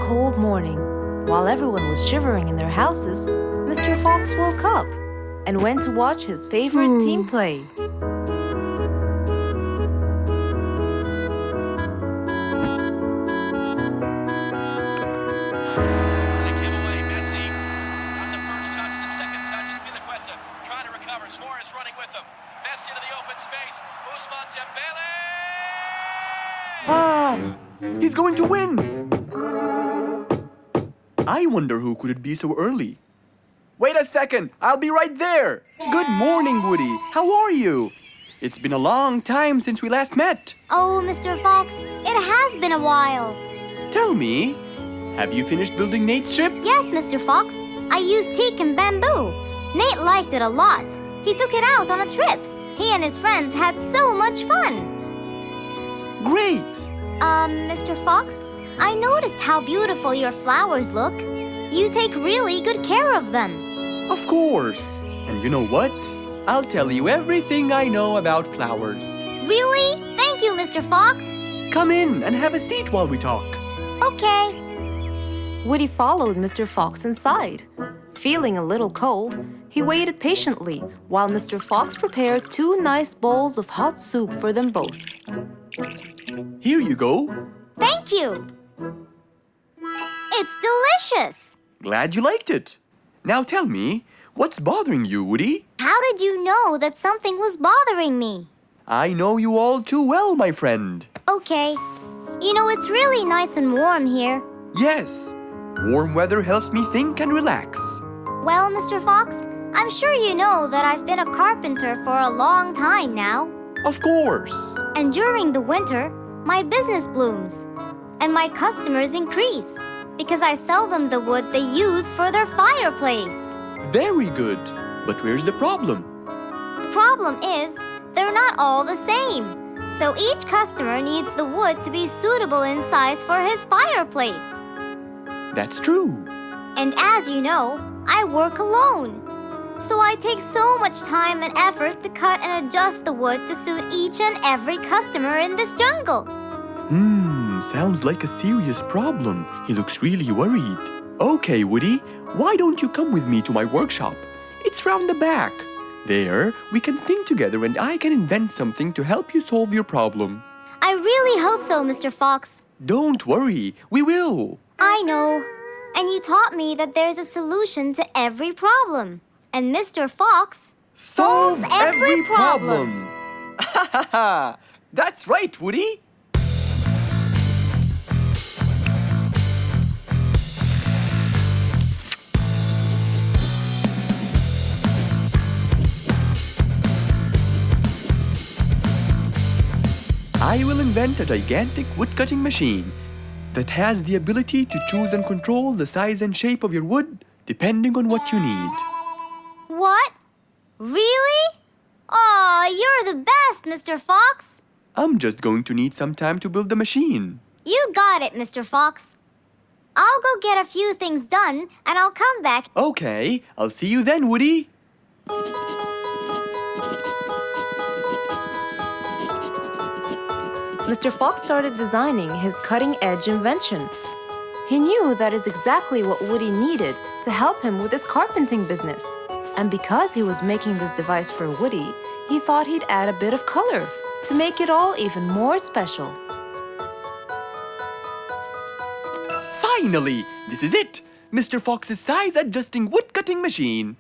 cold morning. While everyone was shivering in their houses, Mr. Fox woke up and went to watch his favorite team play. Ah! He's going to win! I wonder who could it be so early? Wait a second! I'll be right there! Good morning, Woody! How are you? It's been a long time since we last met. Oh, Mr. Fox, it has been a while. Tell me, have you finished building Nate's ship? Yes, Mr. Fox. I used teak and bamboo. Nate liked it a lot. He took it out on a trip. He and his friends had so much fun. Great! Mr. Fox, I noticed how beautiful your flowers look. You take really good care of them. Of course! And you know what? I'll tell you everything I know about flowers. Really? Thank you, Mr. Fox. Come in and have a seat while we talk. Okay. Woody followed Mr. Fox inside. Feeling a little cold, he waited patiently while Mr. Fox prepared 2 nice bowls of hot soup for them both. Here you go. Thank you. It's delicious. Glad you liked it. Now tell me, what's bothering you, Woody? How did you know that something was bothering me? I know you all too well, my friend. Okay. You know, it's really nice and warm here. Yes, warm weather helps me think and relax. Well, Mr. Fox, I'm sure you know that I've been a carpenter for a long time now. Of course. And during the winter, my business blooms. And my customers increase because I sell them the wood they use for their fireplace. Very good. But where's the problem? The problem is, they're not all the same. So each customer needs the wood to be suitable in size for his fireplace. That's true. And as you know, I work alone. So I take so much time and effort to cut and adjust the wood to suit each and every customer in this jungle. Sounds like a serious problem. He looks really worried. Okay, Woody, why don't you come with me to my workshop? It's round the back. There, we can think together and I can invent something to help you solve your problem. I really hope so, Mr. Fox. Don't worry, we will. I know. And you taught me that there's a solution to every problem. And Mr. Fox solves every problem. Ha ha ha! That's right, Woody. I will invent a gigantic wood-cutting machine that has the ability to choose and control the size and shape of your wood depending on what you need. What? Really? Aw, you're the best, Mr. Fox. I'm just going to need some time to build the machine. You got it, Mr. Fox. I'll go get a few things done and I'll come back. Okay, I'll see you then, Woody. Mr. Fox started designing his cutting-edge invention. He knew that is exactly what Woody needed to help him with his carpenting business. And because he was making this device for Woody, he thought he'd add a bit of color to make it all even more special. Finally, this is it! Mr. Fox's size-adjusting wood-cutting machine.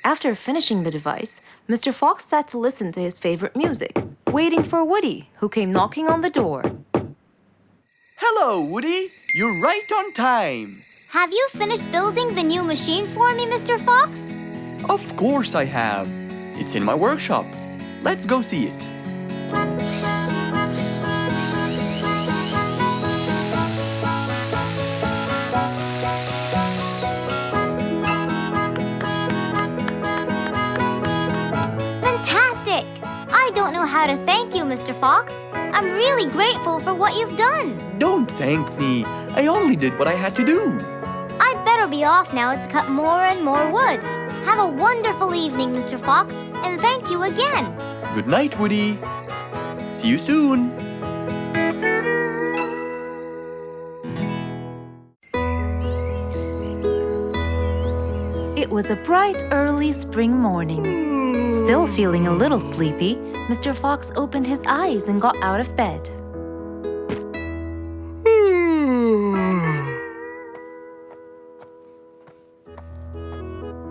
After finishing the device, Mr. Fox sat to listen to his favorite music, waiting for Woody, who came knocking on the door. Hello, Woody. You're right on time. Have you finished building the new machine for me, Mr. Fox? Of course I have. It's in my workshop. Let's go see it. I don't know how to thank you, Mr. Fox. I'm really grateful for what you've done. Don't thank me. I only did what I had to do. I'd better be off now to cut more and more wood. Have a wonderful evening, Mr. Fox, and thank you again. Good night, Woody. See you soon. It was a bright, early spring morning. Still feeling a little sleepy, Mr. Fox opened his eyes and got out of bed.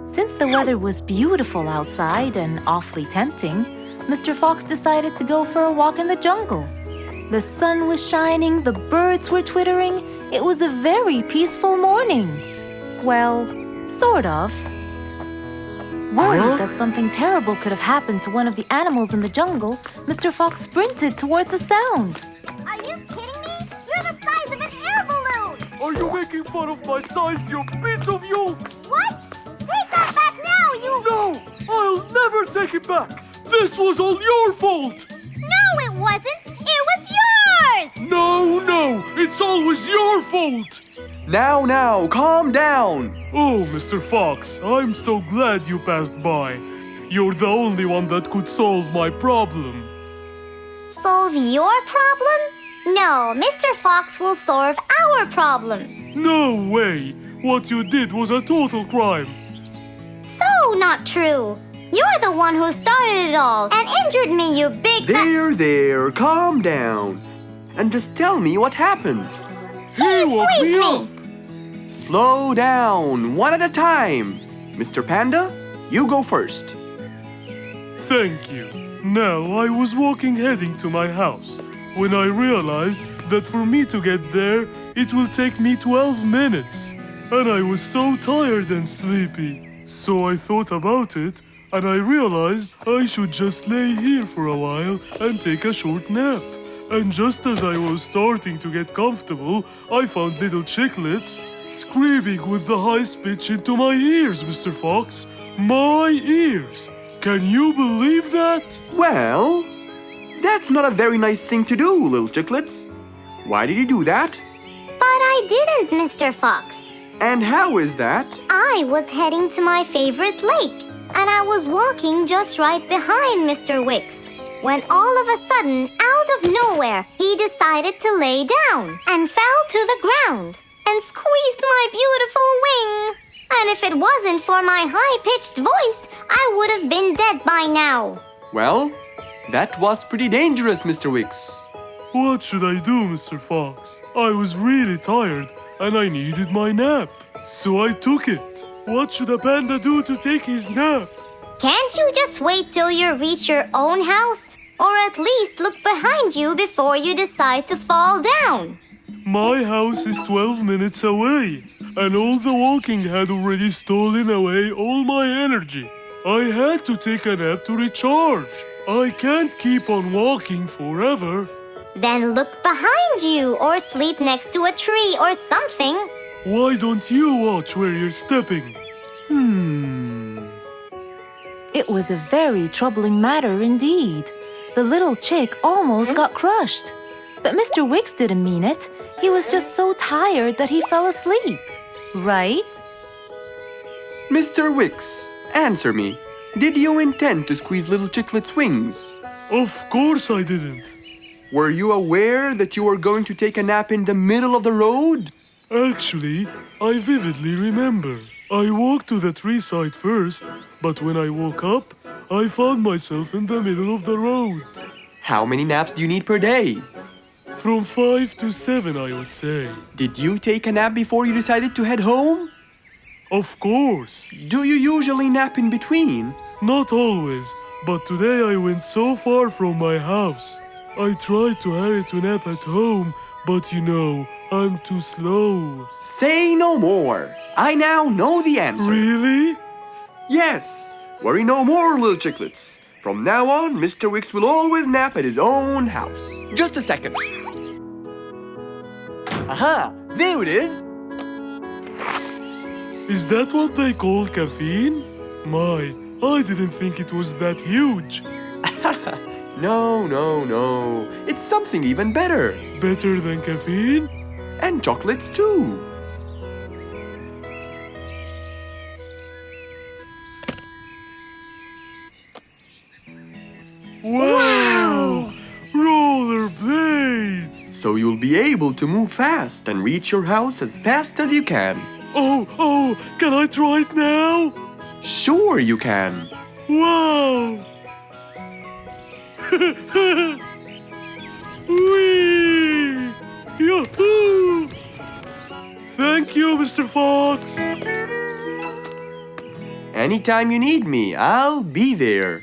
Since the weather was beautiful outside and awfully tempting, Mr. Fox decided to go for a walk in the jungle. The sun was shining, the birds were twittering. It was a very peaceful morning. Well, sort of. Worried that something terrible could have happened to one of the animals in the jungle, Mr. Fox sprinted towards the sound. Are you kidding me? You're the size of an air balloon! Are you making fun of my size, you piece of you? What? Take that back now, you... No! I'll never take it back! This was all your fault! No, it wasn't! It was yours! No! It's always your fault! Now, calm down! Oh, Mr. Fox, I'm so glad you passed by. You're the only one that could solve my problem. Solve your problem? No, Mr. Fox will solve our problem. No way! What you did was a total crime. So not true. You're the one who started it all and injured me, you big There, calm down. And just tell me what happened. He woke squeezed me me. up. Slow down, one at a time. Mr. Panda, you go first. Thank you. Now, I was walking heading to my house when I realized that for me to get there, it will take me 12 minutes. And I was so tired and sleepy. So I thought about it, and I realized I should just lay here for a while and take a short nap. And just as I was starting to get comfortable, I found little chicklets screaming with the highest pitch into my ears, Mr. Fox. My ears! Can you believe that? Well, that's not a very nice thing to do, little chicklets. Why did you do that? But I didn't, Mr. Fox. And how is that? I was heading to my favorite lake, and I was walking just right behind Mr. Wicks, when all of a sudden, out of nowhere, he decided to lay down and fell to the ground and squeezed my beautiful wing. And if it wasn't for my high-pitched voice, I would have been dead by now. Well, that was pretty dangerous, Mr. Wicks. What should I do, Mr. Fox? I was really tired and I needed my nap. So I took it. What should a panda do to take his nap? Can't you just wait till you reach your own house? Or at least look behind you before you decide to fall down? My house is 12 minutes away, and all the walking had already stolen away all my energy. I had to take a nap to recharge. I can't keep on walking forever. Then look behind you or sleep next to a tree or something. Why don't you watch where you're stepping? It was a very troubling matter indeed. The little chick almost got crushed. But Mr. Wicks didn't mean it. He was just so tired that he fell asleep. Right? Mr. Wicks, answer me. Did you intend to squeeze little chicklet's wings? Of course I didn't. Were you aware that you were going to take a nap in the middle of the road? Actually, I vividly remember. I walked to the tree side first, but when I woke up, I found myself in the middle of the road. How many naps do you need per day? From 5 to 7, I would say. Did you take a nap before you decided to head home? Of course. Do you usually nap in between? Not always, but today I went so far from my house. I tried to hurry to nap at home, but you know, I'm too slow. Say no more. I now know the answer. Really? Yes. Worry no more, little chicklets. From now on, Mr. Wicks will always nap at his own house. Just a second. Aha! There it is! Is that what they call caffeine? My, I didn't think it was that huge. No, no, no. It's something even better. Better than caffeine? And chocolates too. Wow! Rollerblades! So you'll be able to move fast and reach your house as fast as you can. Oh, can I try it now? Sure you can. Wow! Whee! Yahoo! Thank you, Mr. Fox. Anytime you need me, I'll be there.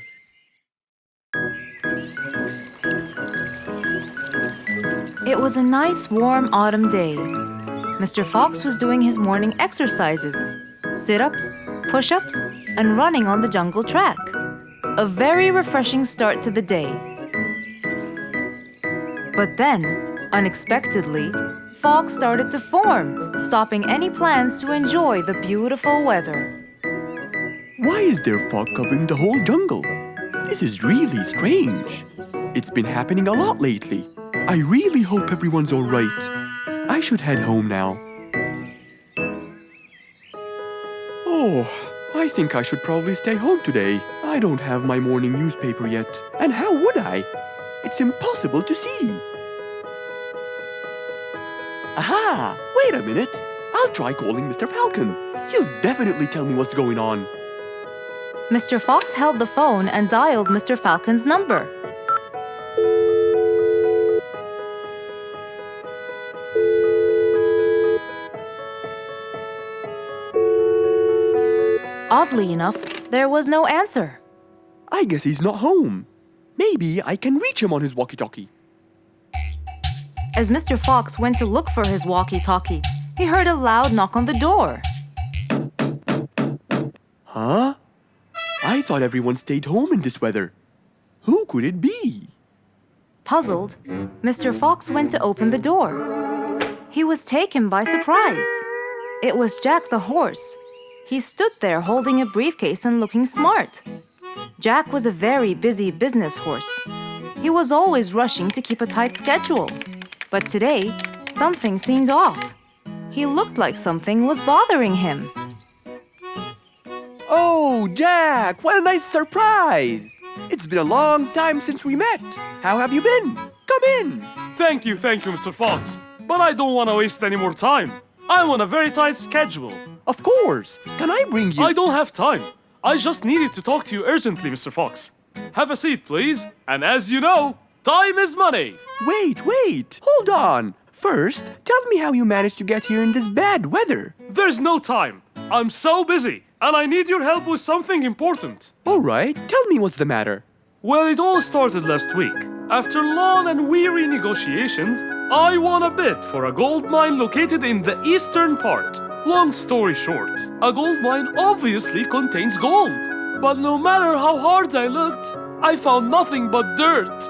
It was a nice warm autumn day. Mr. Fox was doing his morning exercises, sit-ups, push-ups, and running on the jungle track. A very refreshing start to the day. But then, unexpectedly, fog started to form, stopping any plans to enjoy the beautiful weather. Why is there fog covering the whole jungle? This is really strange. It's been happening a lot lately. I really hope everyone's all right. I should head home now. Oh, I think I should probably stay home today. I don't have my morning newspaper yet. And how would I? It's impossible to see. Aha! Wait a minute. I'll try calling Mr. Falcon. He'll definitely tell me what's going on. Mr. Fox held the phone and dialed Mr. Falcon's number. Oddly enough, there was no answer. I guess he's not home. Maybe I can reach him on his walkie-talkie. As Mr. Fox went to look for his walkie-talkie, he heard a loud knock on the door. Huh? I thought everyone stayed home in this weather. Who could it be? Puzzled, Mr. Fox went to open the door. He was taken by surprise. It was Jack the horse. He stood there holding a briefcase and looking smart. Jack was a very busy business horse. He was always rushing to keep a tight schedule. But today, something seemed off. He looked like something was bothering him. Oh, Jack, what a nice surprise! It's been a long time since we met. How have you been? Come in. Thank you, Mr. Fox. But I don't want to waste any more time. I'm on a very tight schedule. Of course. Can I bring you? I don't have time. I just needed to talk to you urgently, Mr. Fox. Have a seat, please. And as you know, time is money. Wait. Hold on. First, tell me how you managed to get here in this bad weather. There's no time. I'm so busy, and I need your help with something important. All right, tell me what's the matter. Well, it all started last week. After long and weary negotiations, I won a bid for a gold mine located in the eastern part. Long story short, a gold mine obviously contains gold. But no matter how hard I looked, I found nothing but dirt.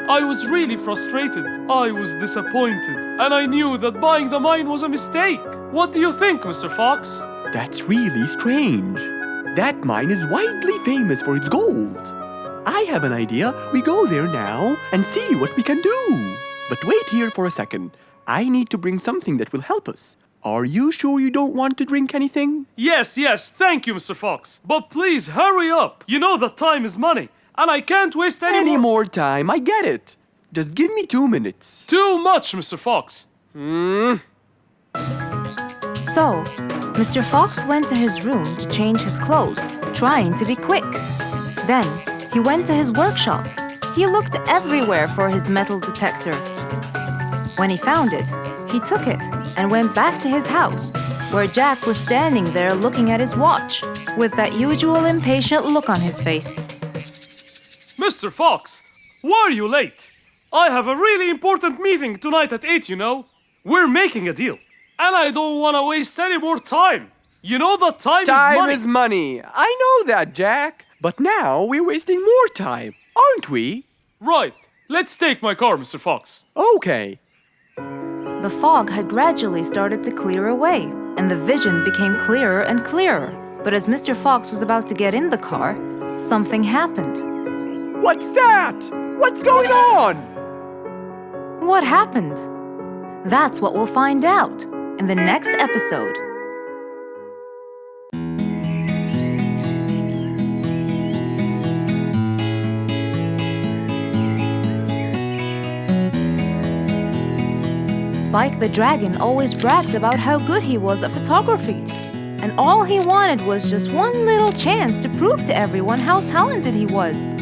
I was really frustrated. I was disappointed, and I knew that buying the mine was a mistake. What do you think, Mr. Fox? That's really strange. That mine is widely famous for its gold. I have an idea. We go there now and see what we can do. But wait here for a second. I need to bring something that will help us. Are you sure you don't want to drink anything? Yes, thank you, Mr. Fox. But please, hurry up. You know that time is money, and I can't waste any more time. I get it. Just give me 2 minutes. Too much, Mr. Fox. So, Mr. Fox went to his room to change his clothes, trying to be quick. Then, he went to his workshop. He looked everywhere for his metal detector. When he found it, he took it and went back to his house, where Jack was standing there looking at his watch, with that usual impatient look on his face. Mr. Fox, why are you late? I have a really important meeting tonight at 8, you know. We're making a deal, and I don't want to waste any more time. You know that time is money. Time is money. I know that, Jack. But now we're wasting more time, aren't we? Right. Let's take my car, Mr. Fox. Okay. The fog had gradually started to clear away, and the vision became clearer and clearer. But as Mr. Fox was about to get in the car, something happened. What's that? What's going on? What happened? That's what we'll find out in the next episode. Spike the Dragon always bragged about how good he was at photography. And all he wanted was just one little chance to prove to everyone how talented he was.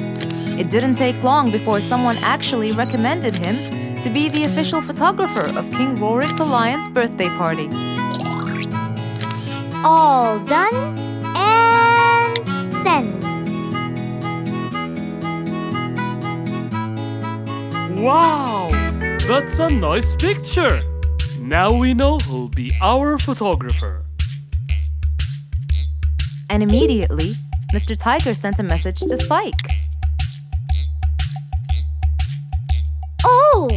It didn't take long before someone actually recommended him to be the official photographer of King Rorik the Lion's birthday party. All done and send. Wow! That's a nice picture! Now we know who'll be our photographer. And immediately, Mr. Tiger sent a message to Spike. Oh!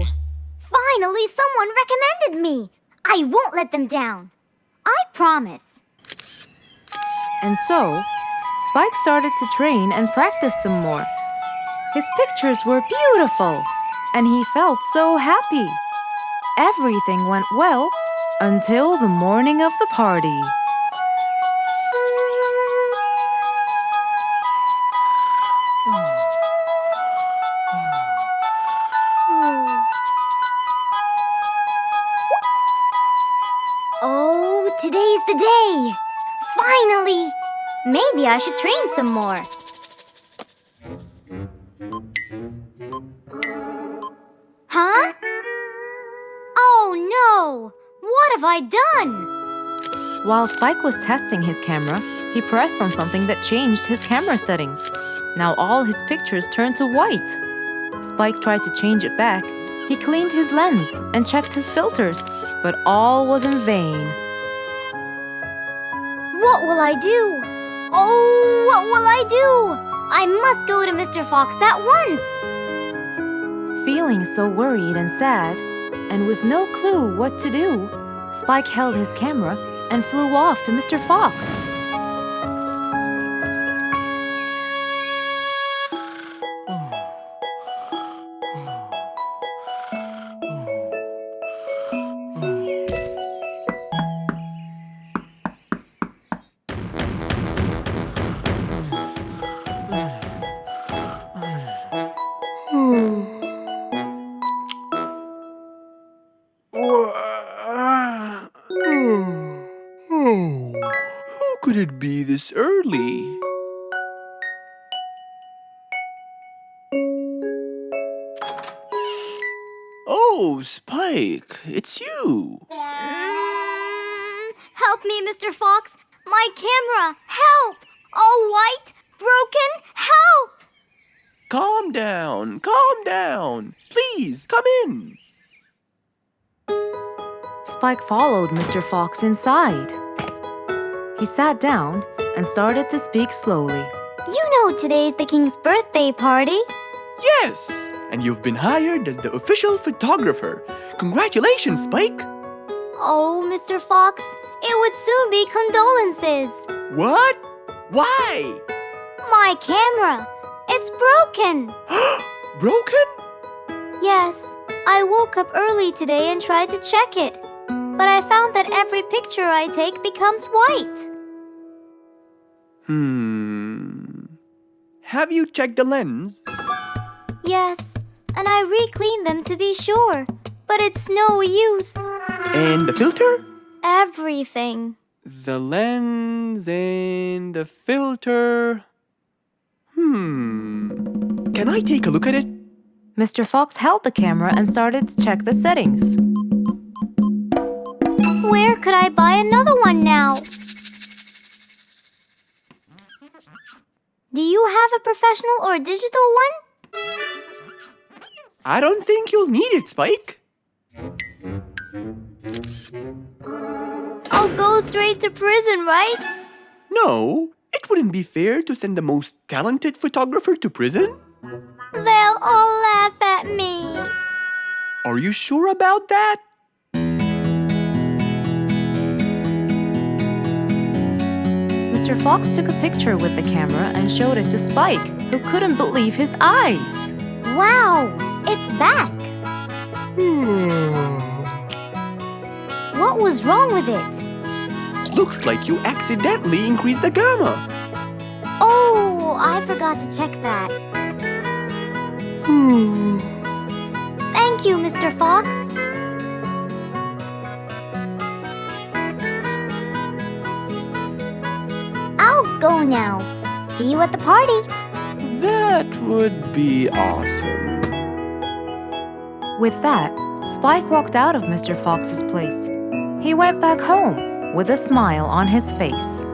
Finally, someone recommended me. I won't let them down. I promise. And so, Spike started to train and practice some more. His pictures were beautiful, and he felt so happy. Everything went well until the morning of the party. Oh, today's the day. Finally! Maybe I should train some more. Huh? Oh no! What have I done? While Spike was testing his camera, he pressed on something that changed his camera settings. Now all his pictures turned to white. Spike tried to change it back. He cleaned his lens and checked his filters, but all was in vain. What will I do? Oh, what will I do? I must go to Mr. Fox at once. Feeling so worried and sad, and with no clue what to do, Spike held his camera and flew off to Mr. Fox. How could it be this early? Oh, Spike, it's you. Help me, Mr. Fox. My camera. Help! All white, broken. Help! Calm down, calm down. Please, come in. Spike followed Mr. Fox inside. He sat down and started to speak slowly. You know today's the king's birthday party. Yes, and you've been hired as the official photographer. Congratulations, Spike. Oh, Mr. Fox, it would soon be condolences. What? Why? My camera. It's broken. Broken? Yes, I woke up early today and tried to check it. But I found that every picture I take becomes white. Have you checked the lens? Yes, and I re-cleaned them to be sure. But it's no use. And the filter? Everything. The lens and the filter. Can I take a look at it? Mr. Fox held the camera and started to check the settings. Where could I buy another one now? Do you have a professional or digital one? I don't think you'll need it, Spike. I'll go straight to prison, right? No, it wouldn't be fair to send the most talented photographer to prison. They'll all laugh at me. Are you sure about that? Mr. Fox took a picture with the camera and showed it to Spike, who couldn't believe his eyes. Wow, it's back. What was wrong with it? Looks like you accidentally increased the gamma. Oh, I forgot to check that. Thank you, Mr. Fox. I'll go now. See you at the party. That would be awesome. With that, Spike walked out of Mr. Fox's place. He went back home with a smile on his face.